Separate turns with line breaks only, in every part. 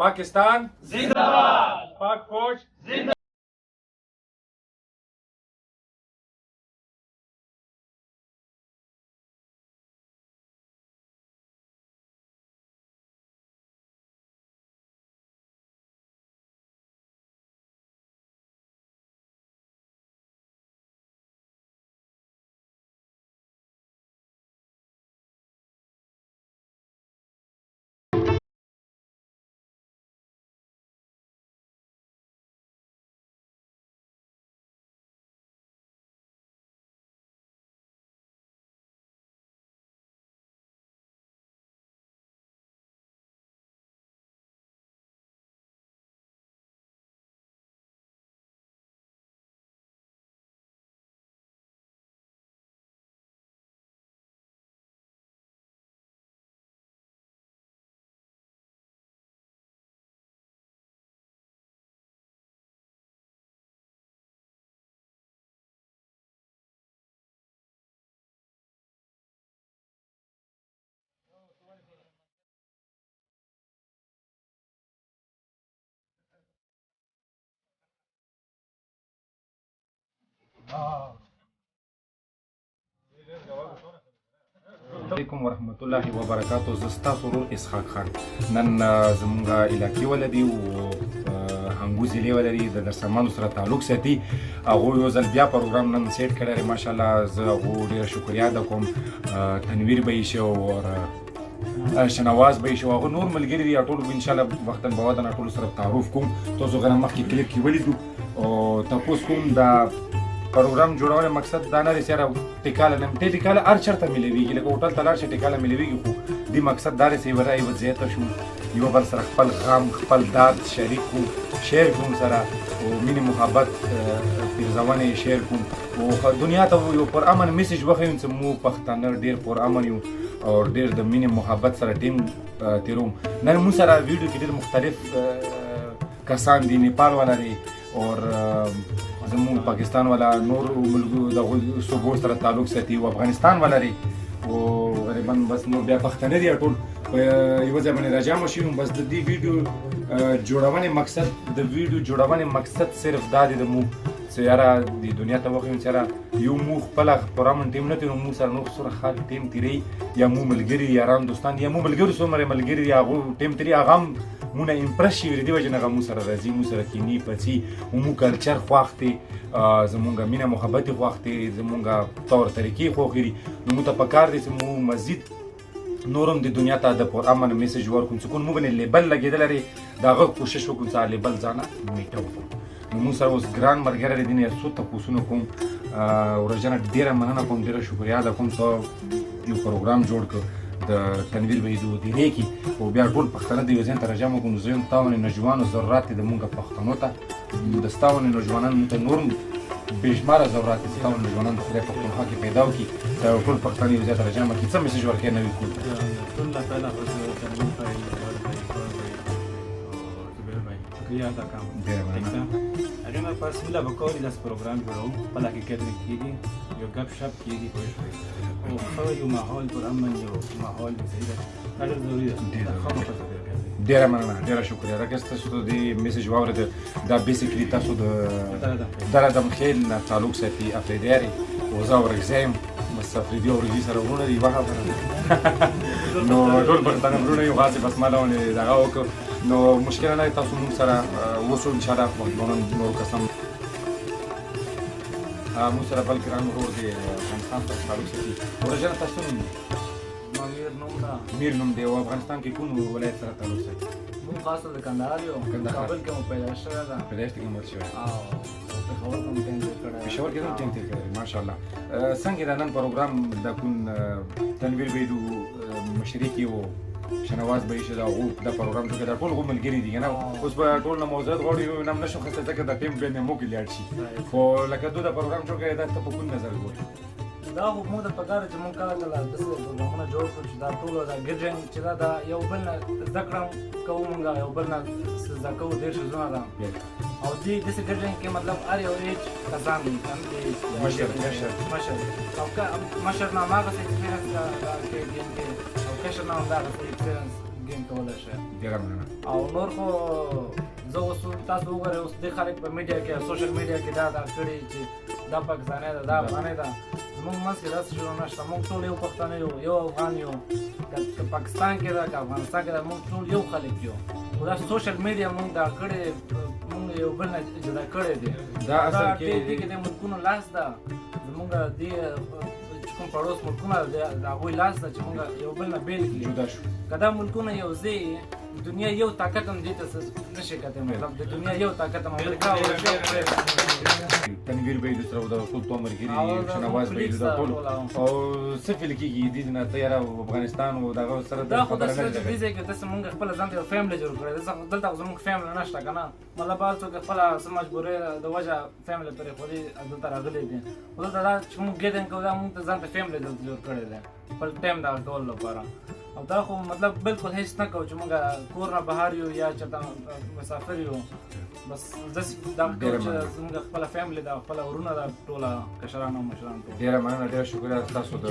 पाकिस्तान जिंदाबाद, पाक फौज जिंदाबाद।
علیکم ورحمت الله وبرکاتو. زه ستاسو ورور اسحاق خان. نن زموږ علاقې ولري او هنګو ضلع ولري د درسمانو سره تعلق ساتي. هغوی یو ځل بیا پروګرام نن سیټ کړی دی. ماشاءالله زه هغو ډېره شکریا ادا کوم. تنویر به یې شو اور شنواز به یې شو، هغه نور ملګري دي. ټول انشاءالله وختاً به وختاً ټولو سره تعارف کوم. تاسو غره مخکې کلیپ کې ولیدو او تپوس کوم دا پروګرام جوړولو مقصد دا نه دی چې ټیکاله نه ټیکاله هر چېرته میلېږي، لکه هوټل ته لاړ شي ټیکاله میلېږي، خو دې مقصد دا دی چې یوه رایې وضعیته شو، یو بل سره خپل غم خپل درد شریک کړو، شیر کړو سره او مینې محبت پیرزونې شیر کړو او دنیا ته یو پر امن میسیج وښیو چې موږ پښتانه ډېر پر امن یو او ډېر د مینې محبت سره ټیم تېروم. نن موږ سره ویډیو کې ډېر مختلف کسان دي، نیپال والا دی اور زموږ پاکستان والا نور ملکو د صوبو سره تعلق ساتي او افغانستان والا دی او غریبان بس نور بیا پښتانه دي ټول په یوه ځای باندې راجمع شوي. بس د دې ویډیو جوړونې مقصد صرف دا دی د موږ چې یاره د دنیا ته وښیو چې یاره یو موږ خپله پرامن ټیم نه تېرو، موږ سره نور سره خال ټیم تېروي، یا موږ ملګري یاران دوستان یا موږ ملګري څومره ملګري دي هغو ټیم تېري، هغه هم مونږ نه امپرس شوي دي. دې وجې نه هغه موږ سره راځي، موږ سره کیني پڅي او موږ کلچر خوښ دی، زمونږ مینه محبت یې خوښ دی، زمونږ طور طریقې خوښې دي. نو موږ ته پکار دی چې موږ مزید نورم د دنیا ته د پر امن میسیج ورکړو چې کوم موږ باندې لیبل لګېدلی دی د هغه کوشش وکړو چې لیبل ځانه میټه وکړو. نو موږ سره اوس ګران ملګری دی، یو څو تپوسونه کوم. ورجنه ډېره مننه کوم، ډېره شکریا ادا کوم ته یو پروګرام جوړ کړ د تنویر بهیدو ډیرې کې او بیا ټول پښتانه د یو ځای ته راجمع کړو. زه یم تاونې نوجوانو ضرورت دی د مونږ پښتنو ته، د ستاونې نوجوانانو مونږ ته نور بې شماره ضرورت دی. ستاونې نوجوانان د خدای پښتونخوا کې پیدا وکړي، دا ټول پښتانه یو ځای ته راجمع کړي. څه میسیج ورکوې نوي کول
الله تعالی بس تنویر بھائی اور بھائی اور بھائی زبیر بھائی شکریہ ادا کوم. هغې نه پس مله به کوو داسې پروګرام جوړوو خپل حقیقت کېږي، یو ګپ شپ کېږي پوه شوئ او ښه یو ماحول پر امن یو ماحول د صحیح ده، دا ډېر ضروري ده.
ډېره مننه، ډېره شکریه. راکه تاسو ته دې میسیج واورېده دا بیسیکلي تاسو د دردم خیل نه تعلق ساتي افریدیاري او زه اورګزی یم. بس افریدي او اورګزي سره وروڼه دي، یوه خبره نو ټول پښتانه وروڼه یو هسې بس ما باندې دغه وکړو. نو مشکل نه دی، تاسو موږ سره اوسو انشاءالله پښتانه نور کسان موږ سره بل ګران ورور دی افغانستان سره تعلق ساتي. ورجنه تاسو نوم دی؟ میر نوم دی. او افغانستان کې کوم ولایت سره تعلق ساتي؟
موږ خاصه د کندهار یو، کابل کې مو پیدا شوی ده،
پیدایښت کې مړ شوی
او پېښور کې مو ټیم تېر کړی،
پېښور کې هم ټیم تېر کړی. ماشاءالله. څنګه دا نن پروګرام د کوم تنویر بهیدو مشري کې و شنواز به یې شي، دا هغو دا پروګرام جوړ کړی، دا ټول هغو ملګري دي که نه. اوس به ټول نه معذرت غواړو، یو نم نه شو خسته ځکه دا ټیم بیا مو کې لاړ شي. خو لکه دو دا پروګرام جوړ کړی دا ته په کوم نظر ګورې؟
دا خو موږ ته پکار ده چې موږ کله کله داسې پروګرامونه جوړ کړو چې دا ټولو دا ګډ چې دا یو بل نه زده کړه کوو، موږ یو بل نه زده کوو ډېر شیزونه ده او دې داسې ګډ کې مطلب هر یو ایج کسان دي، مشر او مشر نه هماغسې اکسپیرینس ده کې او کشر نه همدغسې اکسپیرینس
ټیم کولی شئ.
ډېره مننه.
او نور خو زه اوس تاسو وګورئ اوس دې خلک په میډیا کې سوشل میډیا کې دا کړي چې دا پاکستانی ده دا افغاني ده. زموږ منځ کې داسې شروع نشته. موږ ټول یو پښتانه یو یو افغان یو. که پاکستان کې ده که افغانستان کې ده موږ ټول یو خلک یو. خو دا سوشل میډیا موږ دا کړی موږ یو بل نه جدا کړی دی.
دا اصل کې
د ملکونو لاس ده. زموږ دې کوم پړوس ملکونه د هغوی لاس ده چې موږ یو بل نه بېل کړي.
جدا شو.
که دا ملکونه یو ځای دنیا یو طاقت هم دې ته نشي کتلی. مطلب د دنیا یو طاقت هم امریکا او روسیه
تنویر به د سره د ټول تو مرګري شنواز به د ټول او څه فیل کېږي د دې نه تیار افغانستان او دغه سره د
خبره نه ده. دې ځای کې داسې موږ خپل ځان ته یو فیملی جوړ کړی. دلته خو زموږ فیملی نشته که نه. مطلب هر څوک خپله څه مجبورۍ د وجه فیملی پرېښودي دلته راغلی دي. خو دلته دا چې موږ ګیدن کوو دا موږ ته ځان ته فیملی دلته جوړ کړی دی خپل ټایم دغه کولو لپاره. او دا خو مطلب بالکل هیڅ نه کوو چې موږ کور نه بهر یو یا چېرته مسافر یو. بس داسې دا کوو چې زموږ خپله فیملی ده خپله ورونه ده ټوله کشران او مشران ټول.
ډېره مننه. ډېره شکریه تاسو د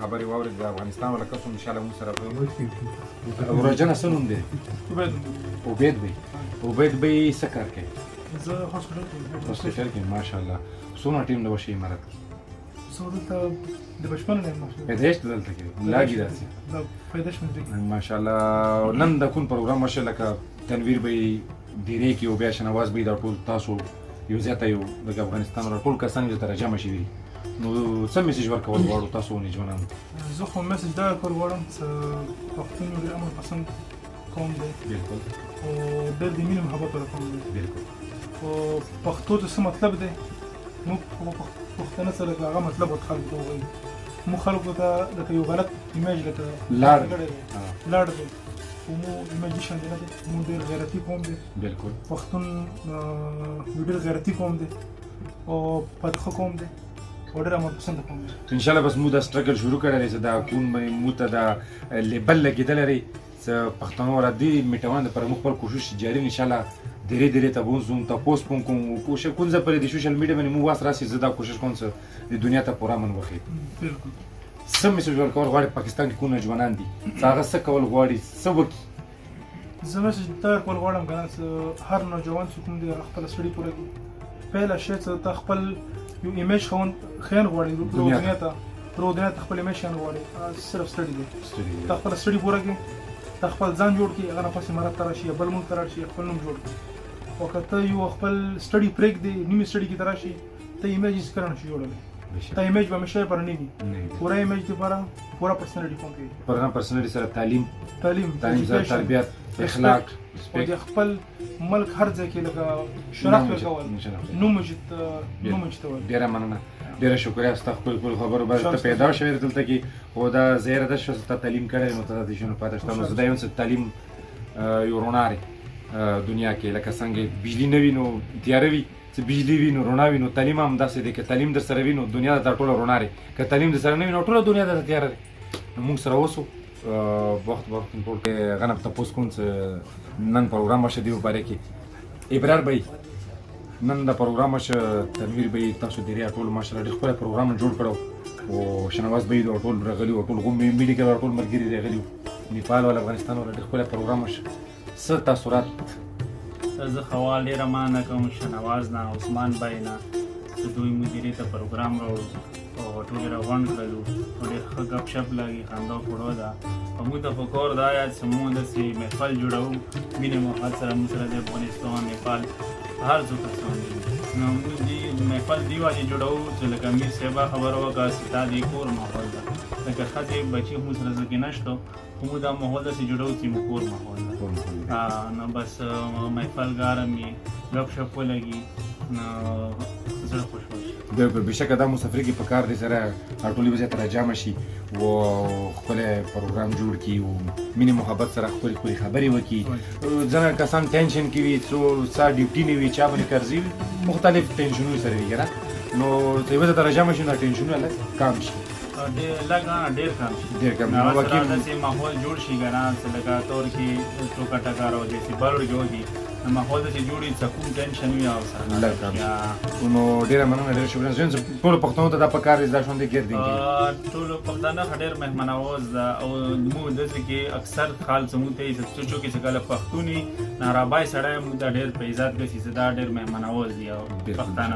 خبرې واورېد د افغانستان والا کس انشاءالله موږ سره ورجنه څه نوم دی؟ عبید بی. عبید بی څه کار کوي؟
زه هاسپټل کې
هاسپټل کې ماشاءالله. څومره ټیم د وشي امارت کې؟
زه دلته د بچپن نه یم.
پیدایش دلته کې لاګي داسې
د پیدایش مې دی
ماشاءالله. نن د کوم پروګرام وشو لکه تنویر به ډیری کې او بیا شنواز به دا ټول تاسو یو ځای یو د افغانستان را ټول کسان چې ترجمه شي نو څه میسج ورکول غواړو تاسو نه ځوانانو؟
زه خو میسج دا ورکول غواړم چې پښتون یو امر پسند قوم دی.
بالکل.
او ډېر د مینې محبت ورته قوم دی.
بالکل.
او پښتو ته څه مطلب دی موږ پښتانه سره هغه مطلب ورته خلکو ته ووایو. موږ خلکو ته لکه یو غلط ایمیج لکه
لاړ
دی خو مو ایمیج شان دی نه دی. موږ ډېر غیرتي قوم دی.
بالکل.
پښتون یو ډېر غیرتي قوم دی او پدخه قوم دی او ډېر امر پسند قوم دی.
انشاءالله بس مو دا سټرګل شروع کړی دی چې دا کوم مو ته دا لیبل لګېدلی دی چې پښتنو را دې میټوان دپاره موږ خپل کوشش جاري انشاءالله ډېرې ډېرې ته بوځو تپوس به هم کوم کوشش کوم ځای پرې د سوشل میډیا باندې مو واس راسي زه دا کوشش کوم چې د دنیا ته پوره من وښیي.
بالکل.
څه میسج ورکول غواړي پاکستان کې کوم نوجوانان دي چې هغه څه کول غواړي څه وکړي؟
زه میسج دا ورکول غواړم که نه چې هر نوجوان چې کوم دی هغه خپله سټډي پوره کړي. پهله شی چې ته خپل یو ایمیج ښیان غواړي دنیا ته خپل ایمیج ښیان غواړي صرف سټډي دی. ته خپله سټډي پوره کړي ته خپل ځان جوړ کړي هغه نه پس امارت ته راشي یا بل ملک ته راشي خپل نوم جوړ کړي. او که ته یو خپل سټډي پرېږدې نیمې سټډي کې ته راشي ته ایمیج هېڅکله نشي جوړولی. ته ایمیج به همیشه لپاره نه وي. پوره ایمیج لپاره پوره پرسنالټي فارم کوي.
پوره پرسنالټي سره تعلیم سره تربیت اخلاق
او د خپل ملک هر ځای کې لکه شرف ورکول نوم وجود.
ډېره مننه. ډېره شکریه ستا خپل خبرو باندې ته پیدا شوې دلته کې خو دا زیره ده چې ته تعلیم کړی نو ته د شنو پاتې شته. نو زه دا یم چې تعلیم یو رڼا دی دنیا کې لکه څنګه بجلی نه وي نو تیاره وي چې بجلی وي نو رڼا وي. نو تعلیم هم داسې دی که تعلیم در سره وي نو دنیا د ټوله رڼا دی. که تعلیم در سره نه وي نو ټوله دنیا د تیاره دی. نو موږ سره اوسو وخت ټول غنم تپوس کوم چې نن پروګرام وشو دی په باره کې ابرار بی نن د پروګرام وشو تنویر بی تاسو ډېرې ټول ماشاءالله ډېر ښکلی پروګرام جوړ کړو او شنواز بی ټول راغلي او ټول غوم میډیکل ټول ملګري راغلي نیپال او افغانستان ولا ډېر ښکلی پروګرام وشو. څه تاثرات؟
زه خوال ډېره مننه کوم شنواز نه عثمان بی نه چې دوی مدیرې ته پروګرام راوړو او ټول یې راغونډ کړلو او ډېر ښه ګپ شپ لګي خندا خوړو ده. او موږ ته پکار دا یاد چې موږ داسې محفل جوړوو مینې محبت سره موږ سره د افغانستان نیپال هر څو کسان دي. نو موږ دې محفل دې واجې جوړوو چې لکه امیر صاحبه خبره وکړه چې دا د کور ماحول ده لکه ښځې بچي موږ سره زه کې نشته خو موږ دا ماحول داسې جوړوو چې موږ کور ماحول ده. نو بس محفل ګرم وي ګپ شپ ولګي نو زړه خوشحال شي.
بالکل بېشکه دا مسافري کې په کار دی سره ټولې به ځای ته راجمع شي او ښکلی پروګرام جوړ کړي او مینې محبت سره ښکلې ښکلې خبرې وکړي. ځینې کسان ټینشن کې وي څو څه ډیوټي نه وي چا باندې قرضې وي مختلف ټینشنونه سره وي که نه نو چې یوه ځای ته راجمع شي نو دا ټینشنونه لږ کم شي.
ډېر کم شي. داسې ماحول جوړ شي که نه چې لکه طور کې ټوکه ټکار او جیسې بلوړ کې وکړي ماحول چې جوړي څه کوم ټینشن وي او سره
نو ډیره مننه ډیره شکریا زین ټول پښتنو ته دا پکار زده شوندې ګرځي
ټول پښتانه ډېر مهمان نواز او مو داسې کې اکثر خال زموږ ته چې چې څنګه پښتوني نارابای سره مو د ډېر په عزت به چې دا ډېر مهمان نواز دي او پښتانه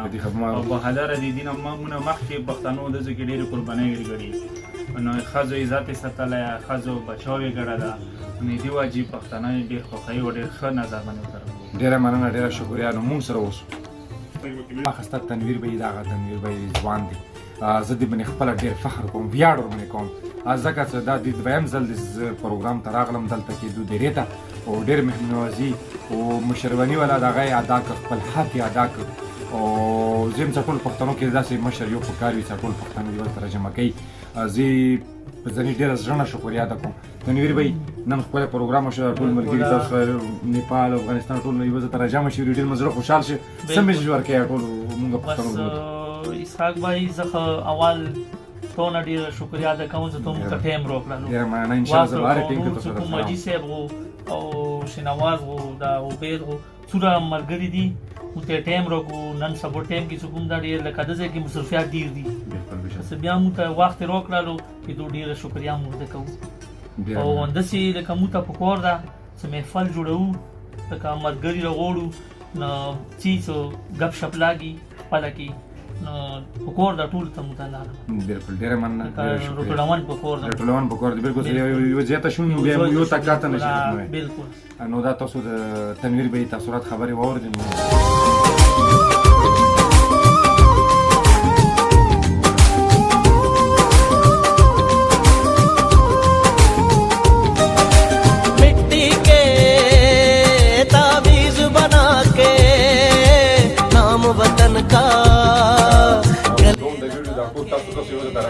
او په هزار دي دینه مونږ مخکې پښتنو داسې کې ډېر قرباني ورګړي نو خزو عزت ساتله خزو بچاوي ګړه نو دی واجب پښتانه ډېر خوښي او ډېر ښه نظر باندې وکړو
ډیره مننه ډیره شکریا نو موږ سره اوسو اخسته تنویر به دا تنویر به ځوان دي زه دې باندې خپل ډیر فخر کوم ویاړ ورمنې کوم ځکه چې دا د دویم ځل د پروګرام ته راغلم دلته کې دوی ډیرې ته او ډیر مهمنوازي او مشرباني ولا دغه ادا کړ خپل حق ادا کړ او زم ټول پښتنو کې داسې مشر یو پکار وي ټول پښتنو یو ترجمه کوي زی په ځنې ډیر ځړنه شکریا ده کوم تنویر بھائی نن خپل پروګرام شو ټول ملګری تاسو نیپال افغانستان ټول یو ځای ترجمه شي ډیر مزړه خوشحال شي سمې جوړ کړي ټول موږ پښتنو
اسحاق بھائی زخه اول ټول ډیر شکریا ده کوم چې تاسو ته ټیم روکړل
یا معنا ان شاء الله زبر ټینګ تاسو
ته مجي صاحب او شنواز دا عبید څوره ملګری دي او ته ټیم روکو نن سبو ټیم کې کوم دا ډیر لکه دځه کې مصرفيات ډیر دي بیا مو ته وخت روکړلو چې دوه ډیره شکریا مو ده کوو او اندسي لکه مو ته پکور ده چې محفل جوړو لکه مرګري راغوړو نو چیز غب شپ لاګي پلکی نو پکور دا ټول ته مو ته لاله
بالکل ډیره مننه
روټلوان پکور ده
روټلوان پکور ده بالکل یو زیاته شون یو تکاته نشي
بالکل
نو دا تاسو د تنویر به تاثیرات خبري واوریدل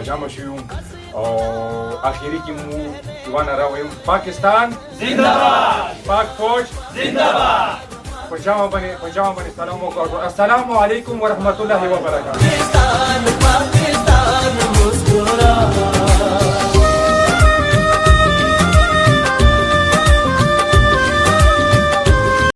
ترجمه شو او اخیری کې مو وانا راویم پاکستان
زنده باد
پاک فوج
زنده باد
پجامه باندې سلام وکړو السلام علیکم ورحمت الله وبرکاته
پاکستان